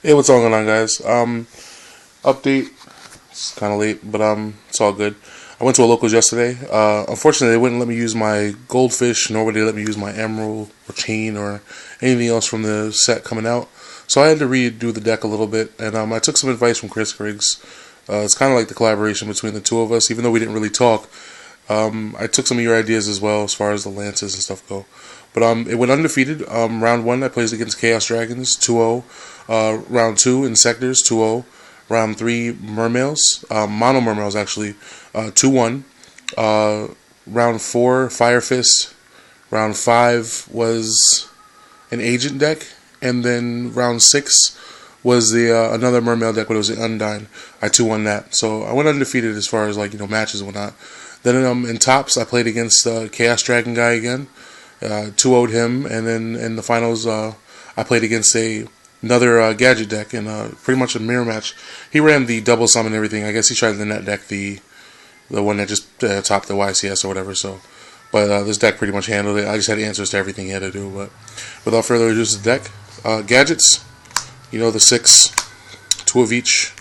Hey, what's going on, guys? Update. It's kind of late, but it's all good. I went to a locals yesterday. Unfortunately, they wouldn't let me use my goldfish, nor would they let me use my emerald or chain or anything else from the set coming out. So I had to redo the deck a little bit, and I took some advice from Chris Griggs. It's kind of like the collaboration between the two of us, even though we didn't really talk. I took some of your ideas as well as far as the lances and stuff go. But it went undefeated. Round 1, I played against Chaos Dragons, 2-0. Round 2, Insectors, 2-0. Round 3, Mermails, Mono Mermails actually, 2-1. Round 4, Fire Fist. Round 5 was an Agent deck. And then round 6 was the another Mermail deck, but it was an Undyne. I 2-1 that. So I went undefeated as far as matches and whatnot. Then in tops, I played against Chaos Dragon guy again. 2-0'd him, and then in the finals, I played against another gadget deck in pretty much a mirror match. He ran the double summon and everything. I guess he tried the net deck, the one that just topped the YCS or whatever. So, but this deck pretty much handled it. I just had answers to everything he had to do. But without further ado, this is the deck. Gadgets, the 6, 2 of each,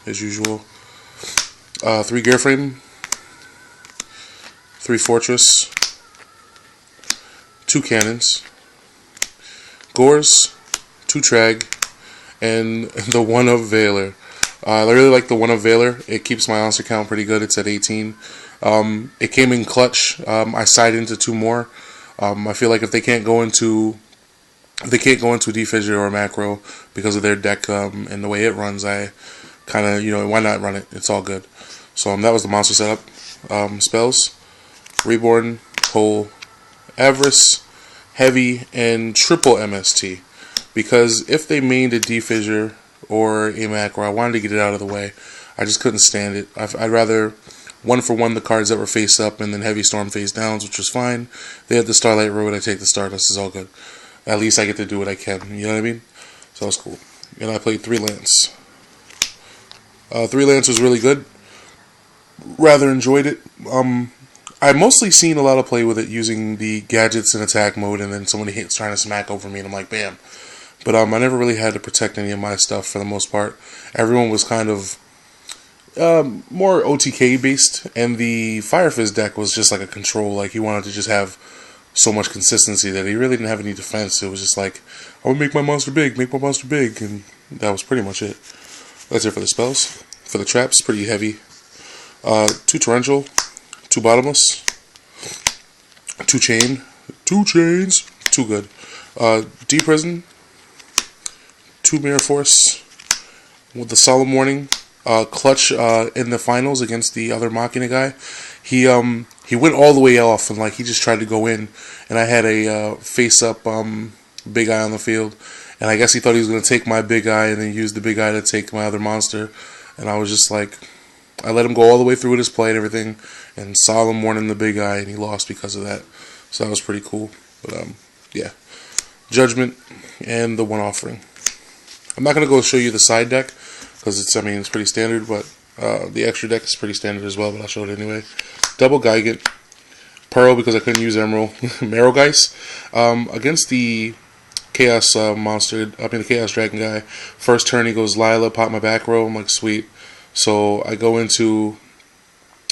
as usual. 3 Gear Frame, 3 Fortress, 2 Cannons, Gores, 2 Trag, and the 1 of Veiler. I really like the 1 of Veiler. It keeps my monster count pretty good. It's at 18. It came in clutch. I side into 2 more. I feel like if they can't go into Defissure or Macro because of their deck and the way it runs, I kind of, why not run it? It's all good. So that was the monster setup. Spells, Reborn, Hole, Avarice, Heavy, and triple MST. Because if they mained a Defissure or a Macro, I wanted to get it out of the way. I just couldn't stand it. I'd rather 1-for-1 the cards that were face up and then Heavy Storm face downs, which was fine. They had the Starlight Road, I take the Stardust, is all good. At least I get to do what I can, you know what I mean? So that's cool. And I played 3 Lance. 3 Lance was really good. Rather enjoyed it. I've mostly seen a lot of play with it using the gadgets in attack mode, and then somebody trying to smack over me, and I'm like, bam. But I never really had to protect any of my stuff for the most part. Everyone was kind of more OTK based, and the Fire Fist deck was just like a control. Like he wanted to just have so much consistency that he really didn't have any defense. It was just like, I would make my monster big, and that was pretty much it. That's it for the spells. For the traps, pretty heavy. 2 Torrential, 2 Bottomless, 2 Chain, 2 Chains, 2 good. Deep Prison, 2 Mirror Force, with the Solemn Warning. Clutch in the finals against the other Machina guy. He went all the way off, and he just tried to go in, and I had a face up big eye on the field, and I guess he thought he was going to take my big eye and then use the big eye to take my other monster, and I was just like, I let him go all the way through with his play and everything, and Solemn Warning the big eye, and he lost because of that. So that was pretty cool. But yeah, Judgment and the 1 Offering. I'm not gonna go show you the side deck because it's pretty standard, but the extra deck is pretty standard as well. But I'll show it anyway. Double Gigant, Pearl because I couldn't use Emerald, Marrowgeist against the Chaos the Chaos Dragon guy. First turn he goes Lila, pop my back row. I'm like, sweet. So I go into,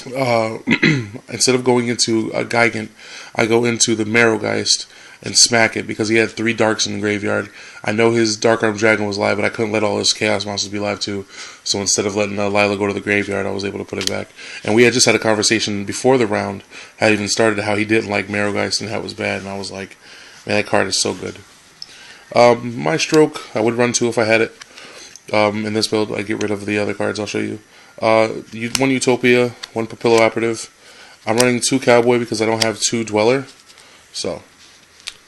instead of going into a Gigant, I go into the Marrowgeist and smack it because he had 3 Darks in the graveyard. I know his Dark Arm Dragon was live, but I couldn't let all his Chaos monsters be live too. So instead of letting Lila go to the graveyard, I was able to put it back. And we had just had a conversation before the round, had even started, how he didn't like Marrowgeist and how it was bad. And I was like, man, that card is so good. My Stroke, I would run 2 if I had it. In this build, I get rid of the other cards. I'll show you. 1 Utopia, 1 Papillo Operative. I'm running 2 Cowboy because I don't have 2 Dweller. So,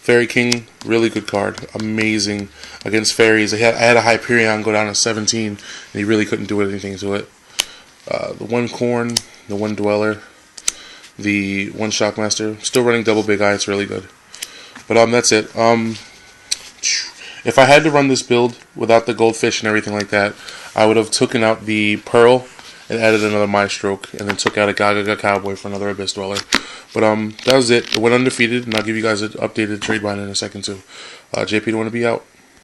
Fairy King, really good card. Amazing against fairies. I had a Hyperion go down to 17, and he really couldn't do anything to it. The 1 Corn, the 1 Dweller, the 1 Shockmaster. Still running double Big Eye. It's really good. But that's it. If I had to run this build without the goldfish and everything like that, I would have taken out the Pearl and added another My Stroke, and then took out a Gaga Cowboy for another Abyss Dweller. But that was it. It went undefeated, and I'll give you guys an updated trade bind in a second too. JP, don't want to be out.